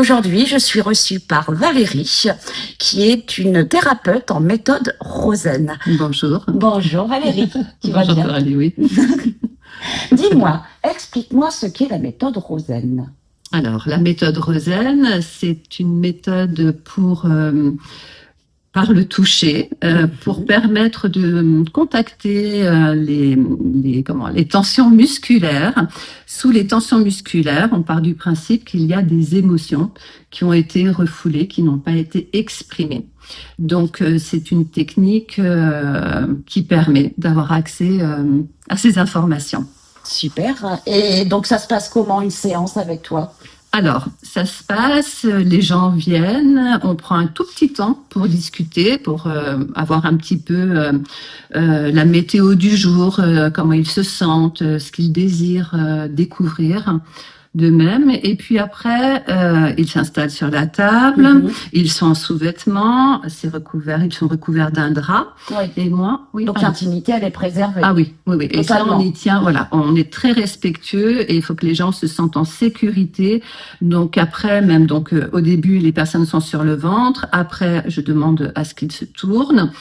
Aujourd'hui, je suis reçue par Valérie, qui est une thérapeute en méthode Rosen. Bonjour. Bonjour Valérie, tu vas Bonjour bien? Ali, oui. Dis-moi, explique-moi ce qu'est la méthode Rosen. Alors, la méthode Rosen, c'est une méthode par le toucher, pour permettre de contacter les tensions musculaires. Sous les tensions musculaires, on part du principe qu'il y a des émotions qui ont été refoulées, qui n'ont pas été exprimées. Donc, c'est une technique qui permet d'avoir accès à ces informations. Super. Et donc, ça se passe comment une séance avec toi? Alors, ça se passe, les gens viennent, on prend un tout petit temps pour discuter, pour avoir un petit peu la météo du jour, comment ils se sentent, ce qu'ils désirent découvrir d'eux-mêmes. Et puis après, ils s'installent sur la table, ils sont en sous-vêtements, ils sont recouverts d'un drap. Oui. Et moi, oui. Donc, l'intimité, elle est préservée. Ah oui. Et ça, on y tient, voilà. On est très respectueux et il faut que les gens se sentent en sécurité. Donc après, au début, les personnes sont sur le ventre. Après, je demande à ce qu'ils se tournent.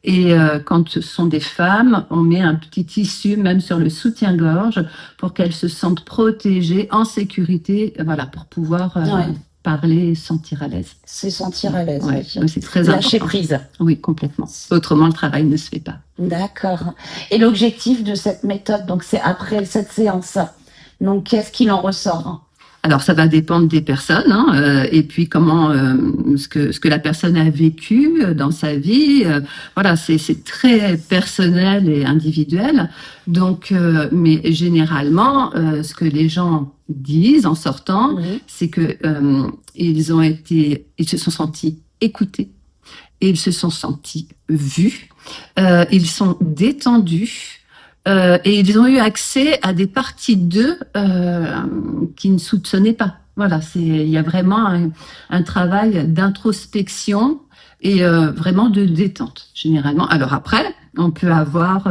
Et quand ce sont des femmes, on met un petit tissu même sur le soutien-gorge pour qu'elles se sentent protégées, en sécurité, voilà, pour pouvoir parler et se sentir à l'aise. Se sentir à l'aise, Ouais. oui. Donc c'est très Lâcher important. prise. Oui, complètement. Autrement, le travail ne se fait pas. D'accord. Et l'objectif de cette méthode, donc c'est après cette séance. Donc, qu'est-ce qu'il en ressort? Alors, ça va dépendre des personnes, et puis comment ce que la personne a vécu dans sa vie. Voilà, c'est très personnel et individuel. Donc, mais généralement, ce que les gens disent en sortant, c'est que ils se sont sentis écoutés, et ils se sont sentis vus, ils sont détendus. Et ils ont eu accès à des parties d'eux qu'ils ne soupçonnaient pas. Voilà, il y a vraiment un travail d'introspection et vraiment de détente, généralement. Alors après, on peut avoir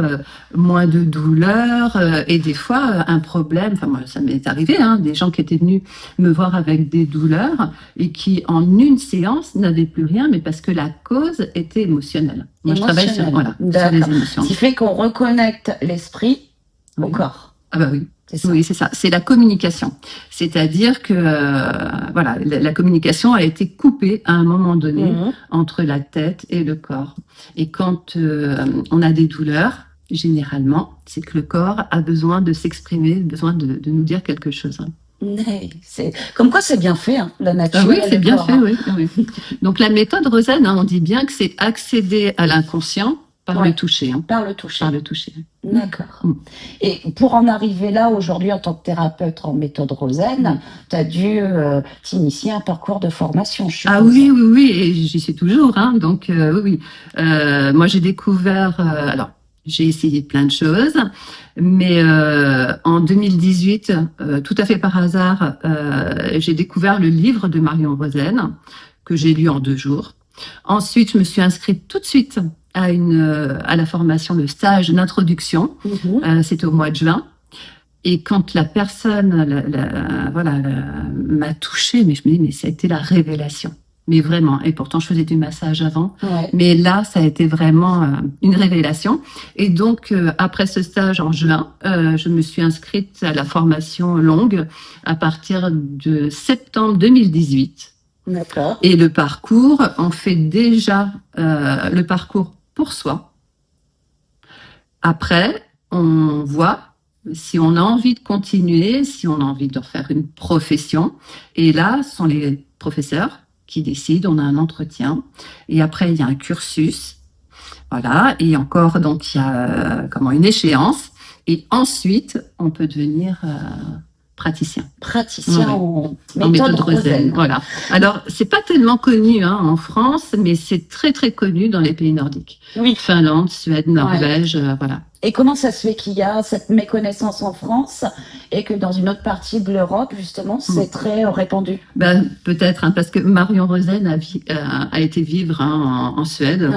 moins de douleur et des fois un problème. Enfin, moi, ça m'est arrivé, des gens qui étaient venus me voir avec des douleurs et qui, en une séance, n'avaient plus rien, mais parce que la cause était émotionnelle. Moi, je travaille sur les émotions. Ce qui fait qu'on reconnecte l'esprit au corps. Ah bah oui. C'est ça. Oui, c'est ça. C'est la communication. C'est-à-dire que la communication a été coupée à un moment donné entre la tête et le corps. Et quand on a des douleurs, généralement, c'est que le corps a besoin de s'exprimer, besoin de nous dire quelque chose. C'est comme quoi c'est bien fait, la nature. Ah oui, c'est bien fait, oui. Donc la méthode Rosen, on dit bien que c'est accéder à l'inconscient par le toucher. Par le toucher. Par le toucher. D'accord. Et pour en arriver là, aujourd'hui, en tant que thérapeute en méthode Rosen, tu as dû t'initier un parcours de formation. Ah oui, et j'y suis toujours. Donc oui. Moi, j'ai découvert... alors, j'ai essayé plein de choses, mais en 2018, tout à fait par hasard, j'ai découvert le livre de Marion Rosen, que j'ai lu en 2 jours. Ensuite, je me suis inscrite tout de suite à la formation, le stage d'introduction. C'était au mois de juin. Et quand la personne m'a touchée, mais je me dis, mais ça a été la révélation. Mais vraiment, et pourtant je faisais du massage avant, mais là ça a été vraiment une révélation. Et donc après ce stage en juin, je me suis inscrite à la formation longue à partir de septembre 2018. D'accord. Et le parcours, on fait déjà le parcours pour soi. Après, on voit si on a envie de continuer, si on a envie de refaire une profession. Et là, ce sont les professeurs qui décident, on a un entretien. Et après, il y a un cursus. Voilà. Et encore, donc, il y a une échéance. Et ensuite, on peut devenir praticien. Praticien en méthode Rosen. Voilà. Alors, c'est pas tellement connu en France, mais c'est très très connu dans les pays nordiques. Oui. Finlande, Suède, Norvège, voilà. Et comment ça se fait qu'il y a cette méconnaissance en France et que dans une autre partie de l'Europe, justement, c'est très répandu? Peut-être, parce que Marion Rosen a été vivre en Suède.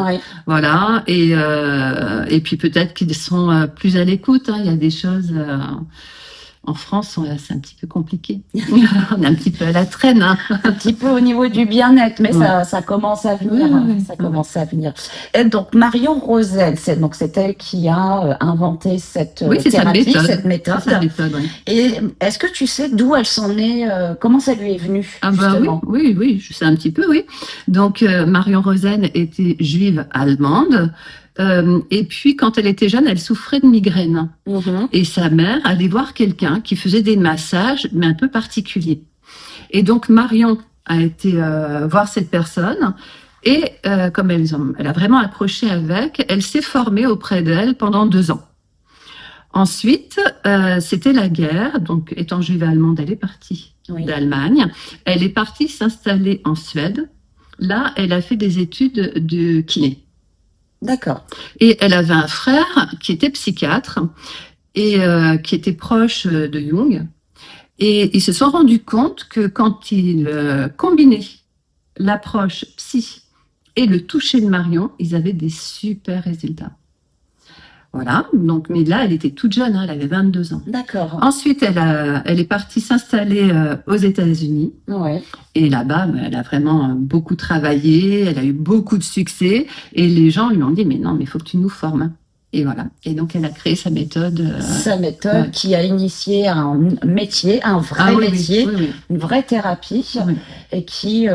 Voilà. Et puis peut-être qu'ils sont plus à l'écoute. Il y a des choses... En France, c'est un petit peu compliqué. On est un petit peu à la traîne. Hein. Un petit peu au niveau du bien-être, mais ça commence à venir. Ça commence à venir. Et donc, Marion Rosen, c'est elle qui a inventé cette thérapie, cette méthode. Sa méthode, oui. Et est-ce que tu sais d'où elle s'en est, comment ça lui est venu, justement? Oui, je sais un petit peu, oui. Donc, Marion Rosen était juive allemande. Et puis, quand elle était jeune, elle souffrait de migraines. Et sa mère allait voir quelqu'un qui faisait des massages, mais un peu particuliers. Et donc, Marion a été voir cette personne. Et comme elle a vraiment accroché avec, elle s'est formée auprès d'elle pendant 2 ans. Ensuite, c'était la guerre. Donc, étant juive allemande, elle est partie d'Allemagne. Elle est partie s'installer en Suède. Là, elle a fait des études de kiné. D'accord. Et elle avait un frère qui était psychiatre et qui était proche de Jung. Et ils se sont rendus compte que quand ils combinaient l'approche psy et le toucher de Marion, ils avaient des super résultats. Voilà. Donc, mais là, elle était toute jeune, hein, elle avait 22 ans. D'accord. Ensuite, elle est partie s'installer aux États-Unis. Ouais. Et là-bas, elle a vraiment beaucoup travaillé, elle a eu beaucoup de succès. Et les gens lui ont dit, mais non, mais il faut que tu nous formes. Et voilà. Et donc, elle a créé sa méthode. Sa méthode qui a initié un métier, un vrai métier, une vraie thérapie, et qui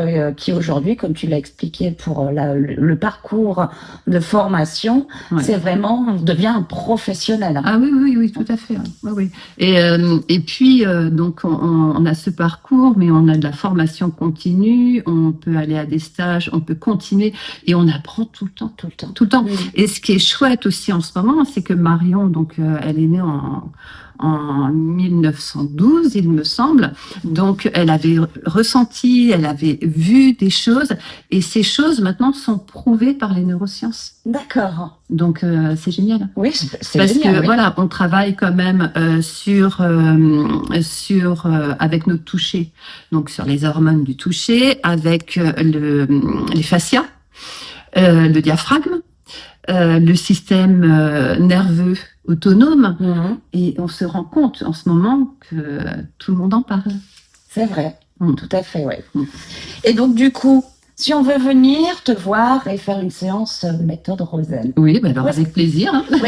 aujourd'hui, comme tu l'as expliqué pour le parcours de formation, c'est vraiment, devient un professionnel. Ah oui, tout à fait. Oui. Et puis, donc, on a ce parcours, mais on a de la formation continue, on peut aller à des stages, on peut continuer, et on apprend tout le temps. Et ce qui est chouette aussi en ce moment, c'est que Marion, donc, elle est née en 1912, il me semble. Donc, elle avait ressenti, elle avait vu des choses, et ces choses maintenant sont prouvées par les neurosciences. D'accord. Donc, c'est génial. Oui, c'est parce génial. Que voilà, on travaille quand même avec notre toucher, donc sur les hormones du toucher, avec les fascias, le diaphragme. Le système nerveux autonome, et on se rend compte en ce moment que tout le monde en parle. C'est vrai, tout à fait, oui. Et donc du coup, si on veut venir te voir et faire une séance méthode Rosen. Oui, alors avec plaisir. Hein. Où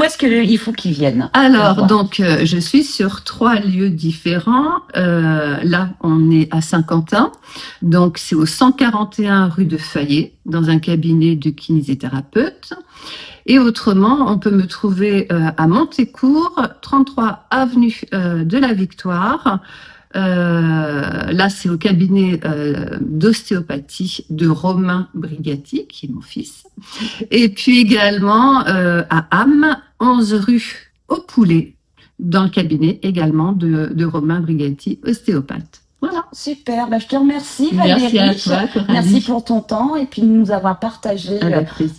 est-ce qu'il faut qu'ils viennent? Alors, donc, je suis sur 3 lieux différents. Là, on est à Saint-Quentin. Donc, c'est au 141 rue de Fayet, dans un cabinet de kinésithérapeute. Et autrement, on peut me trouver à Montécourt, 33 avenue de la Victoire. Là, c'est au cabinet d'ostéopathie de Romain Brigatti, qui est mon fils. Et puis également à Ham, 11 rue au Poulet, dans le cabinet également de Romain Brigatti, ostéopathe. Voilà. Super, je te remercie Valérie. Merci à toi, merci pour ton temps et puis de nous avoir partagé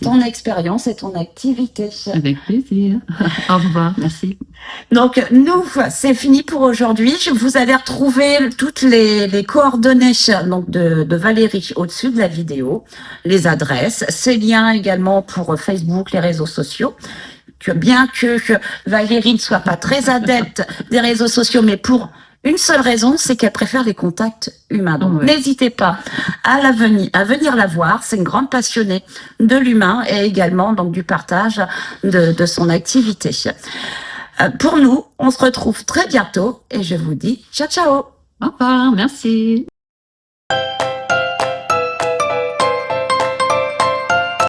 ton expérience et ton activité. Avec plaisir. Au revoir, merci. Donc nous, c'est fini pour aujourd'hui. Vous allez retrouver toutes les coordonnées donc de Valérie au-dessus de la vidéo, les adresses, ses liens également pour Facebook, les réseaux sociaux. Bien que Valérie ne soit pas très adepte des réseaux sociaux, mais pour une seule raison, c'est qu'elle préfère les contacts humains. Donc, n'hésitez pas à venir la voir. C'est une grande passionnée de l'humain et également donc du partage de son activité. Pour nous, on se retrouve très bientôt et je vous dis ciao, ciao. Au revoir, merci.